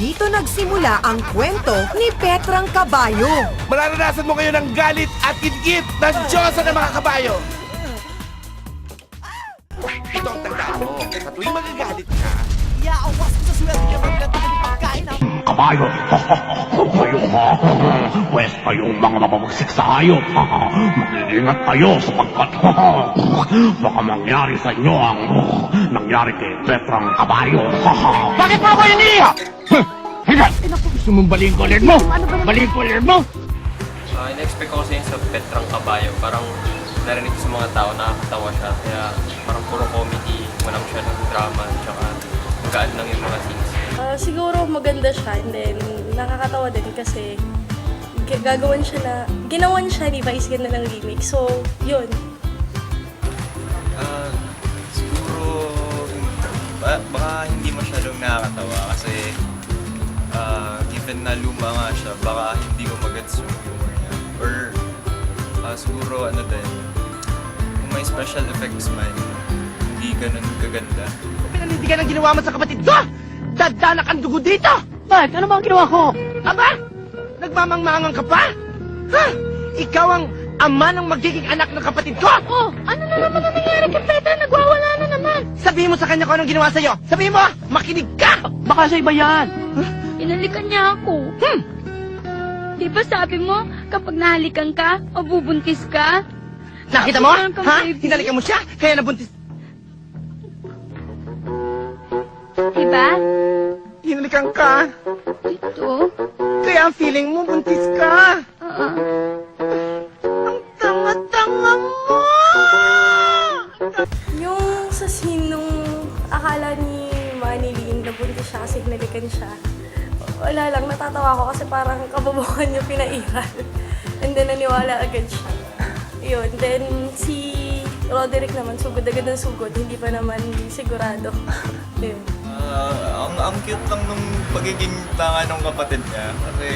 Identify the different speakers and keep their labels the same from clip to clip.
Speaker 1: dito nagsimula ang kwento ni Petrang Kabayo.
Speaker 2: Mararanasan mo ngayon ang galit at gitgit ng Diyosa ng mga kabayo. Ito ang tandaan mo. Sa tuwing magagalit ka,
Speaker 3: Iaawas ko sa swerte niya maglanta ng pagkain ha.
Speaker 4: Kabayo! Kayo ha! Pwes kayong mga mababagsik sa hayop! Mag-iingat kayo sapagkat baka mangyari sa inyo ang nangyari kay Petrang Kabayo! Bakit mo ako iniiyak? Hindi! Gusto mong baliin ko ulit mo? Baliin ko ulit mo?
Speaker 5: In-expect ko kasi sa Petrang Kabayo, parang narinig ko sa mga tao, nakakatawa siya. Kaya parang puro comedy, walang siya ng drama, tsaka magaan lang yung mga scenes.
Speaker 6: Siguro maganda siya and then nakakatawa din kasi ginawan siya ni Vice ganda ng remake. So, yun.
Speaker 7: Siguro baka hindi masyadong nakakatawa kasi given na luma nga siya, baka hindi ko magets yung humor niya. Or siguro din, kung may special effects man, hindi ganun kaganda.
Speaker 3: Pinanindigan ang ginawa mo sa kapatid ko! Dadanak ang dugo dito! Bakit? Ano ba ang ginawa ko? Aba? Nagmamangmangang ka pa? Ha? Ikaw ang ama ng magiging anak ng kapatid ko?
Speaker 8: Oh, ano na naman ang nangyari kay Petra? Nagwawala na naman.
Speaker 3: Sabihin mo sa kanya kung anong ginawa sa'yo. Sabihin mo! Makinig ka! Baka sa iba yan.
Speaker 8: Inalikan niya ako. Di ba sabi mo, kapag nahalikan ka o bubuntis ka?
Speaker 3: Nakita mo?
Speaker 8: Meron kang
Speaker 3: Ha?
Speaker 8: baby.
Speaker 3: Hinalikan mo siya, kaya nabuntis.
Speaker 8: Diba?
Speaker 3: Hinalikan ka,
Speaker 8: Ito.
Speaker 3: kaya ang feeling mo buntis ka. Ang tanga-tanga mo!
Speaker 6: Yung sa scene nung akala ni Manilyn na buntis siya kasi hinalikan siya, wala lang, natatawa ko kasi parang kababukan niya pinairal. And then naniwala agad siya. Yun, then si Roderick naman, sugod agad ng sugod, hindi pa naman sigurado. Yun.
Speaker 7: Ang cute lang nung pagiging tanga ng kapatid niya kasi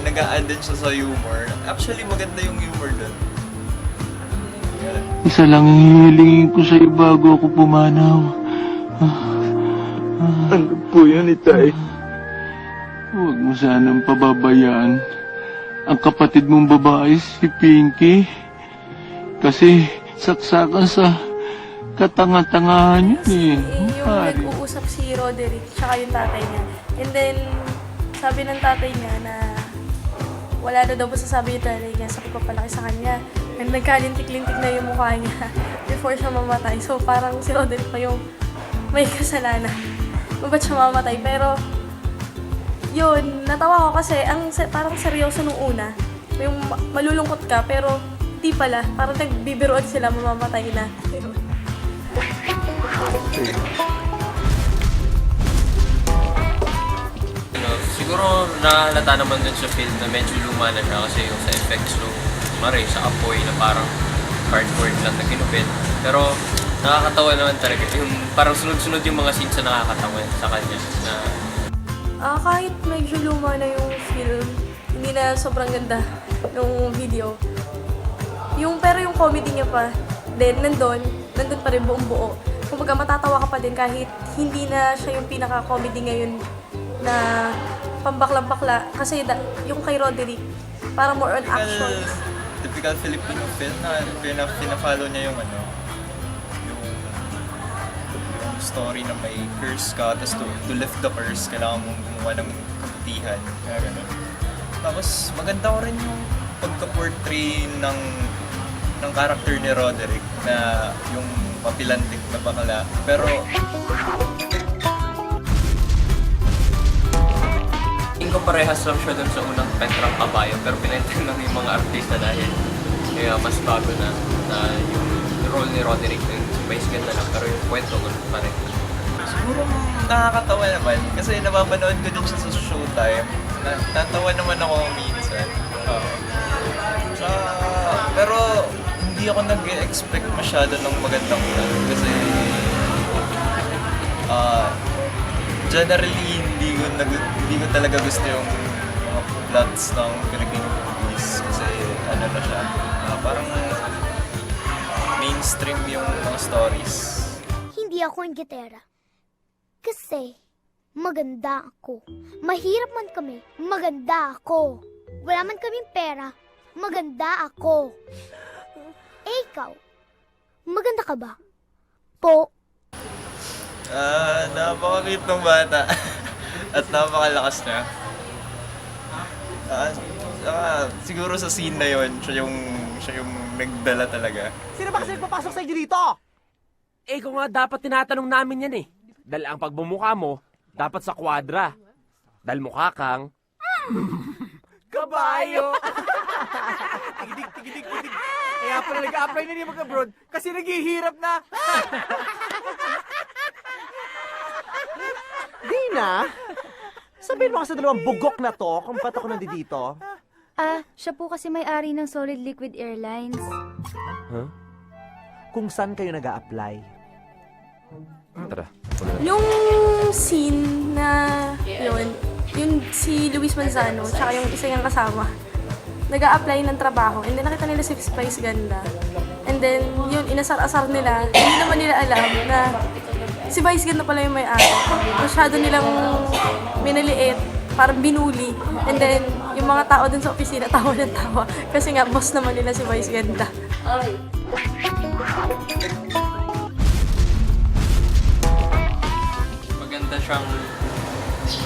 Speaker 7: nag-a-add din siya sa humor. Actually, maganda yung humor doon.
Speaker 9: Isa lang ang hihilingin ko sa'yo bago ako pumanaw.
Speaker 2: ano po yan, Itay?
Speaker 9: Huwag mo sanang pababayaan ang kapatid mong babae, si Pinky. Kasi saksakan sa katanga-tangahan yun eh.
Speaker 6: Yung nag-uusap si Roderick tsaka yung tatay niya. And then, sabi ng tatay niya na wala daw masasabi yung tatay niya sa pagpapalaki sa kanya. And nagkalintik-lintik na yung mukha niya before siya mamatay. So parang si Roderick pa yung may kasalanan. Kung ba't siya mamatay. Pero, yun, natawa ko kasi parang seryoso nung una. Yung malulungkot ka, pero di pala. Parang nagbibiruan sila, mamamatay na.
Speaker 5: Siguro nahalata naman dun sa film na medyo luma na siya kasi yung sa effects nung sa apoy na parang cardboard lang na ginupit. Pero nakakatawa naman talaga. Yung parang sunod-sunod yung mga scenes na nakakatawa sa kanya.
Speaker 6: Kahit medyo luma na yung film, hindi na sobrang ganda yung video. Pero yung comedy niya pa, then nandun pa rin buong buo. Kumbaga matatawa ka pa din kahit hindi na siya yung pinaka-comedy ngayon na pambakla-bakla. Kasi yung kay Roderick, parang more on action.
Speaker 7: Typical Filipino film na pina-follow niya yung yung story na may curse ka, tapos to lift the curse, kailangan mong gumawa ng kabutihan. Kaya gano'n. Tapos maganda ko rin yung pagka-portray ng character ni Roderick na yung mapilantik na bakala. Pero
Speaker 5: tingin ko parehas lang siya dun sa unang Petrang Kabayo, pero pinenteng lang yung mga artista dahil kaya mas bago na yung role ni Roderick yung Vice ganda lang, pero yung kwento ko pa rin.
Speaker 7: siguro nakakatawa naman kasi napapanood ko din siya sa Showtime. Natawa naman ako minsan. Pero hindi ako nag-expect masyado ng magandang plot kasi generally hindi ko talaga gusto yung mga plots ng Filipino movies kasi na siya, parang mainstream yung mga stories.
Speaker 8: Hindi ako inggitera. Kasi maganda ako. Mahirap man kami, maganda ako. Wala man kaming pera, maganda ako. Eh, ikaw, maganda ka ba? Po.
Speaker 7: Napaka-cute ng bata. At napakalakas niya. Siguro sa scene na yon, siya yung nagdala talaga.
Speaker 3: Sino ba kasi nagpapasok sa inyo dito?
Speaker 2: Eh kung nga dapat tinatanong namin yan eh. Dahil ang pagbumukha mo, dapat sa kwadra. Dahil mukha kang...
Speaker 3: Kabayo! Tigidig. Kaya pala nag-a-apply na niya mag-abroad kasi naghihirap na. Dina, sabihin mo kasi sa dalawang bugok na to kung ba't ako nandito.
Speaker 8: Siya po kasi may-ari ng Solid Liquid Airlines.
Speaker 3: Kung saan kayo nag-a-apply?
Speaker 2: Tara.
Speaker 6: Yung scene na yun, yung si Luis Manzano, tsaka yung isa niyang kasama, nag-a-apply ng trabaho, and then nakita nila si Spice Ganda. And then, yun, inasar-asar nila. Hindi naman nila alam na si Vice Ganda pala yung may-ari. Masyado nilang minaliit, parang binuli. And then, yung mga tao dun sa opisina, tawa ng tawa. Kasi nga, boss naman nila si Vice Ganda.
Speaker 5: Maganda siyang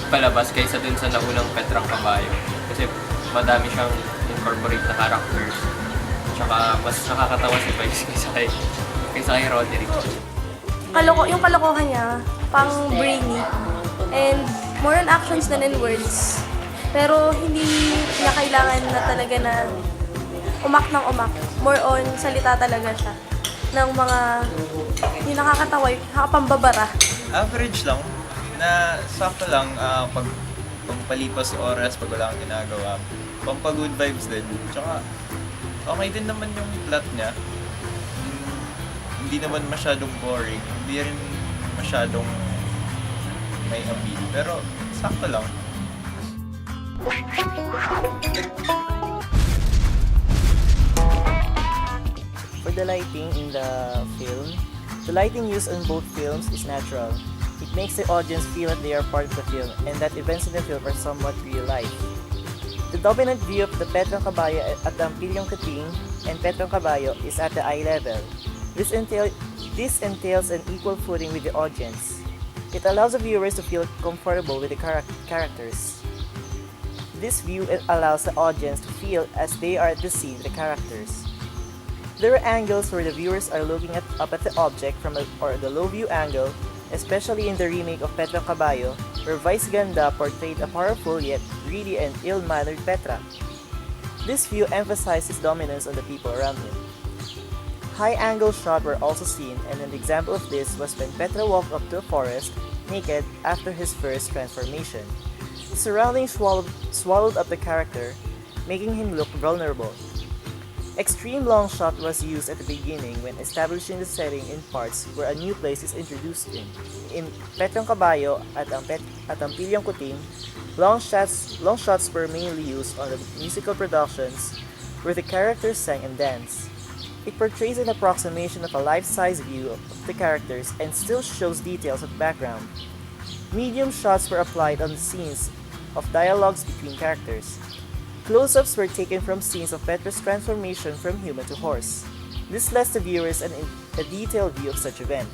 Speaker 5: palabas kaysa dun sa naunang Petrang Kabayo. Kasi madami siyang incorporate na characters. Tsaka mas nakakatawa si Vice kaysa kay Roderick.
Speaker 6: Yung kalokohan niya, pang brainy. And more on actions than in words. Pero hindi niya kailangan na talaga na umak ng umak. More on salita talaga siya. Ng mga yung nakakatawa, yung nakapambabara.
Speaker 7: Average lang. Na sakto lang pag palipas oras, pag wala kang ginagawa. Pampa-good vibes din. Tsaka okay din naman yung plot niya. Hindi naman masyadong boring. Hindi rin masyadong may appeal. Pero sakto lang.
Speaker 10: For the lighting in the film, the lighting used in both films is natural. It makes the audience feel that they are part of the film and that events in the film are somewhat real life. The dominant view of the Petrang Kabayo at the Ampilyong Kuting and Petrang Kabayo is at the eye level. This entails an equal footing with the audience. It allows the viewers to feel comfortable with the characters. This view allows the audience to feel as they are at the scene with the characters. There are angles where the viewers are looking up at the object from the low view angle, especially in the remake of Petrang Kabayo, where Vice Ganda portrayed a powerful yet greedy and ill-mannered Petra. This view emphasized his dominance on the people around him. High-angle shots were also seen, and an example of this was when Petra walked up to a forest, naked, after his first transformation. The surroundings swallowed up the character, making him look vulnerable. Extreme long shot was used at the beginning when establishing the setting in parts where a new place is introduced in. In Petrang Kabayo at Ampilyong Kuting, long shots were mainly used on the musical productions where the characters sang and danced. It portrays an approximation of a life-size view of the characters and still shows details of background. Medium shots were applied on the scenes of dialogues between characters. Close-ups were taken from scenes of Petra's transformation from human to horse. This lets the viewers a detailed view of such event.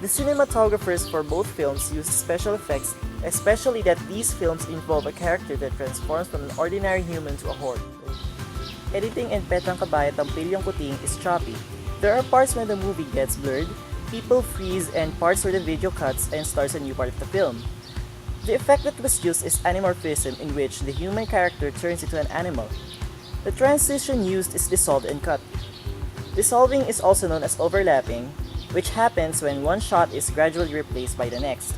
Speaker 10: The cinematographers for both films used special effects, especially that these films involve a character that transforms from an ordinary human to a horse. Editing in Petrang Kabayo at Ampilyong Kuting is choppy. There are parts when the movie gets blurred, people freeze, and parts where the video cuts and starts a new part of the film. The effect that was used is anamorphism, in which the human character turns into an animal. The transition used is dissolved and cut. Dissolving is also known as overlapping, which happens when one shot is gradually replaced by the next.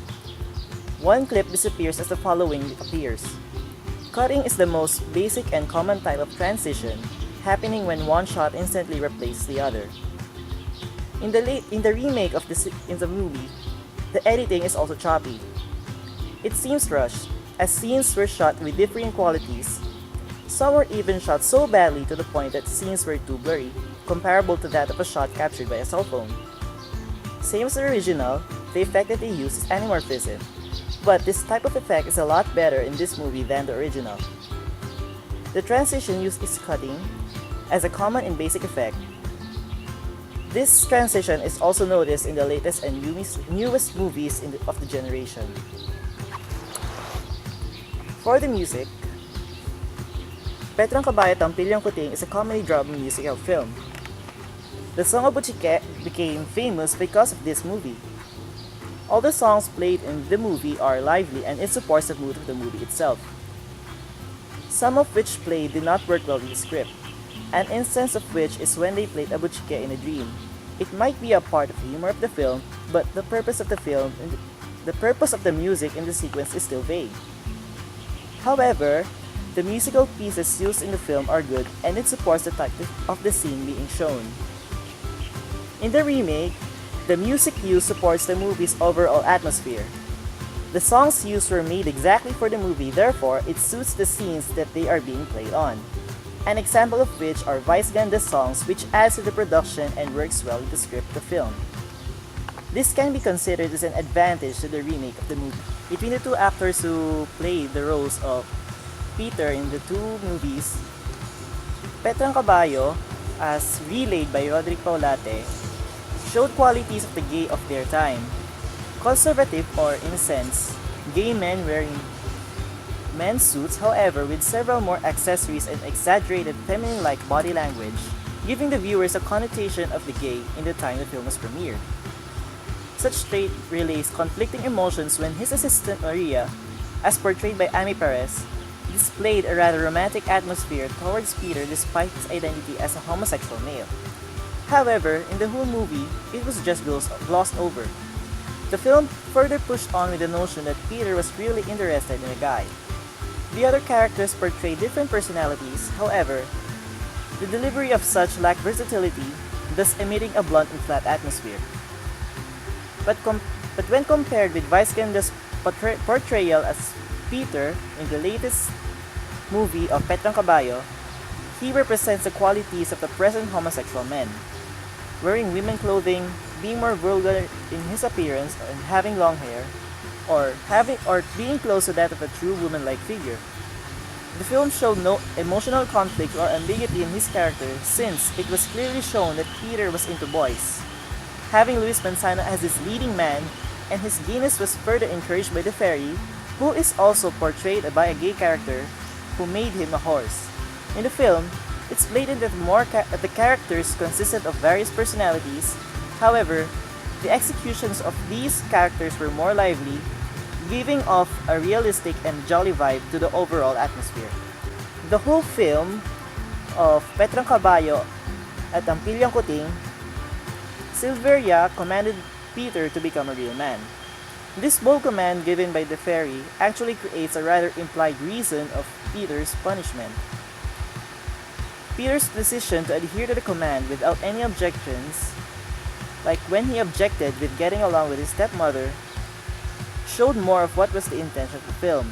Speaker 10: One clip disappears as the following appears. Cutting is the most basic and common type of transition, happening when one shot instantly replaces the other. In the remake of the movie, the editing is also choppy. It seems rushed, as scenes were shot with differing qualities. Some were even shot so badly to the point that scenes were too blurry, comparable to that of a shot captured by a cell phone. Same as the original, the effect that they used is anamorphism. but this type of effect is a lot better in this movie than the original. The transition used is cutting, as a common and basic effect. This transition is also noticed in the latest and newest movies of the generation. For the music, Petrang Kabayo Tampilyang Kuting is a comedy drama musical film. The song of Butchike became famous because of this movie. All the songs played in the movie are lively and it supports the mood of the movie itself. Some of which played did not work well in the script. An instance of which is when they played a Butchike in a dream. It might be a part of the humor of the film, but the purpose of the music in the sequence is still vague. However, the musical pieces used in the film are good and it supports the type of the scene being shown. In the remake, the music used supports the movie's overall atmosphere. The songs used were made exactly for the movie, therefore it suits the scenes that they are being played on. An example of which are Vice Ganda's songs, which adds to the production and works well with the script of the film. This can be considered as an advantage to the remake of the movie. Between the two actors who played the roles of Peter in the two movies, Petrang Kabayo, as relayed by Roderick Paulate, showed qualities of the gay of their time. Conservative, or in a sense, gay men wearing men's suits, however, with several more accessories and exaggerated feminine-like body language, giving the viewers a connotation of the gay in the time the film was premiered. Such trait relays conflicting emotions when his assistant Maria, as portrayed by Amy Perez, displayed a rather romantic atmosphere towards Peter despite his identity as a homosexual male. However, in the whole movie, it was just glossed over. The film further pushed on with the notion that Peter was really interested in a guy. The other characters portrayed different personalities, however, the delivery of such lacked versatility, thus emitting a blunt and flat atmosphere. But when compared with Vice Ganda's portrayal as Peter in the latest movie of Petrang Kabayo, he represents the qualities of the present homosexual men. Wearing women clothing, being more vulgar in his appearance and having long hair, or being close to that of a true woman-like figure. The film showed no emotional conflict or ambiguity in his character since it was clearly shown that Peter was into boys. Having Luis Manzano as his leading man, and his gayness was further encouraged by the fairy, who is also portrayed by a gay character who made him a horse. In the film, it's blatant that the characters consisted of various personalities. However, the executions of these characters were more lively, giving off a realistic and jolly vibe to the overall atmosphere. The whole film of Petrang Kabayo at Tampilyang Kuting, Silveria commanded Peter to become a real man. This bold command given by the fairy actually creates a rather implied reason of Peter's punishment. Peter's decision to adhere to the command without any objections, like when he objected with getting along with his stepmother, showed more of what was the intention of the film.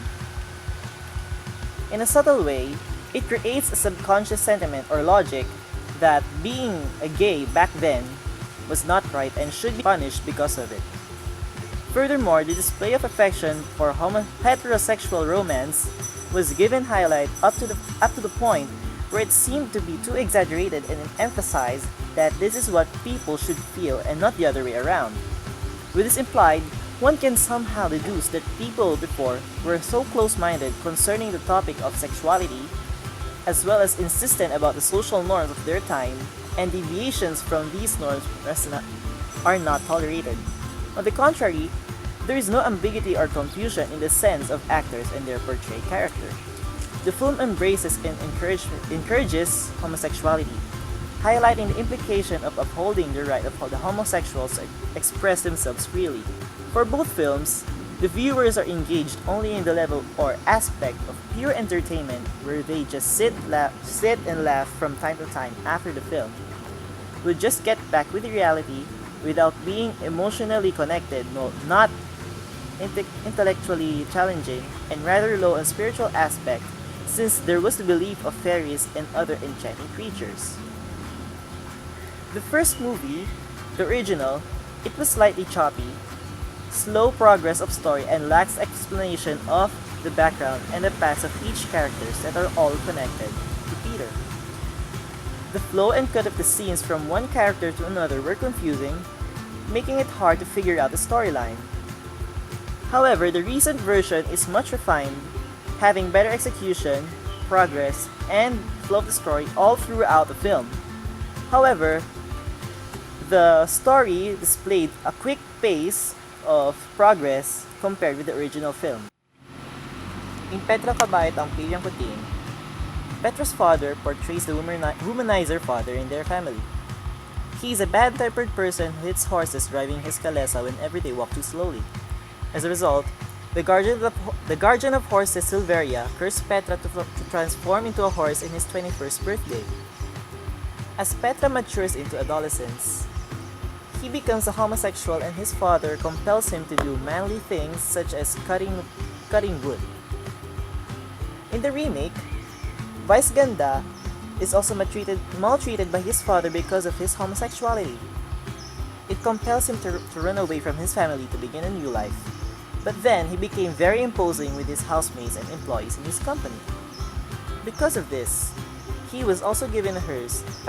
Speaker 10: In a subtle way, it creates a subconscious sentiment or logic that being a gay back then was not right and should be punished because of it. Furthermore, the display of affection for heterosexual romance was given highlight up to the point where it seemed to be too exaggerated and emphasized that this is what people should feel and not the other way around. With this implied, one can somehow deduce that people before were so close-minded concerning the topic of sexuality, as well as insistent about the social norms of their time, and deviations from these norms are not tolerated. On the contrary, there is no ambiguity or confusion in the sense of actors and their portrayed character. The film embraces and encourages homosexuality, highlighting the implication of upholding the right of the homosexuals to express themselves freely. For both films, the viewers are engaged only in the level or aspect of pure entertainment where they just sit and laugh from time to time after the film. We'll just get back with reality without being emotionally connected, not intellectually challenging, and rather low on spiritual aspect, since there was the belief of fairies and other enchanting creatures. The first movie, the original, it was slightly choppy, slow progress of story and lacks explanation of the background and the past of each characters that are all connected to Peter. The flow and cut of the scenes from one character to another were confusing, making it hard to figure out the storyline. However, the recent version is much refined, having better execution, progress, and flow of the story all throughout the film. However, the story displayed a quick pace of progress compared with the original film. In Petra Kabayat ang Pilyang Kuting, Petra's father portrays the womanizer father in their family. He is a bad-tempered person who hits horses driving his kalesa whenever they walk too slowly. As a result, the guardian of horses, Silveria, cursed Petra to transform into a horse in his 21st birthday. As Petra matures into adolescence, he becomes a homosexual and his father compels him to do manly things such as cutting wood. In the remake, Vice Ganda is also maltreated by his father because of his homosexuality. It compels him to run away from his family to begin a new life. But then he became very imposing with his housemates and employees in his company. Because of this, he was also given a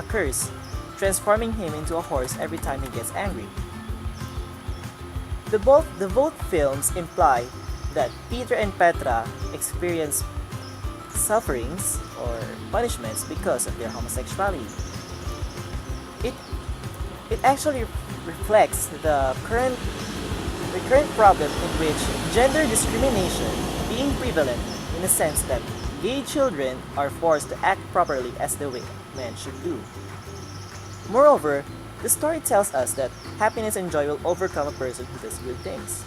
Speaker 10: curse, transforming him into a horse every time he gets angry. The both films imply that Peter and Petra experience sufferings or punishments because of their homosexuality. It actually reflects the current problem in which gender discrimination being prevalent in the sense that gay children are forced to act properly as the way men should do. Moreover, the story tells us that happiness and joy will overcome a person who does good things.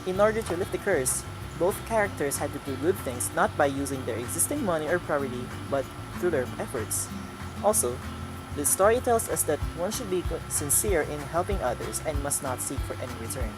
Speaker 10: In order to lift the curse, both characters had to do good things not by using their existing money or property, but through their efforts. Also, the story tells us that one should be sincere in helping others and must not seek for any return.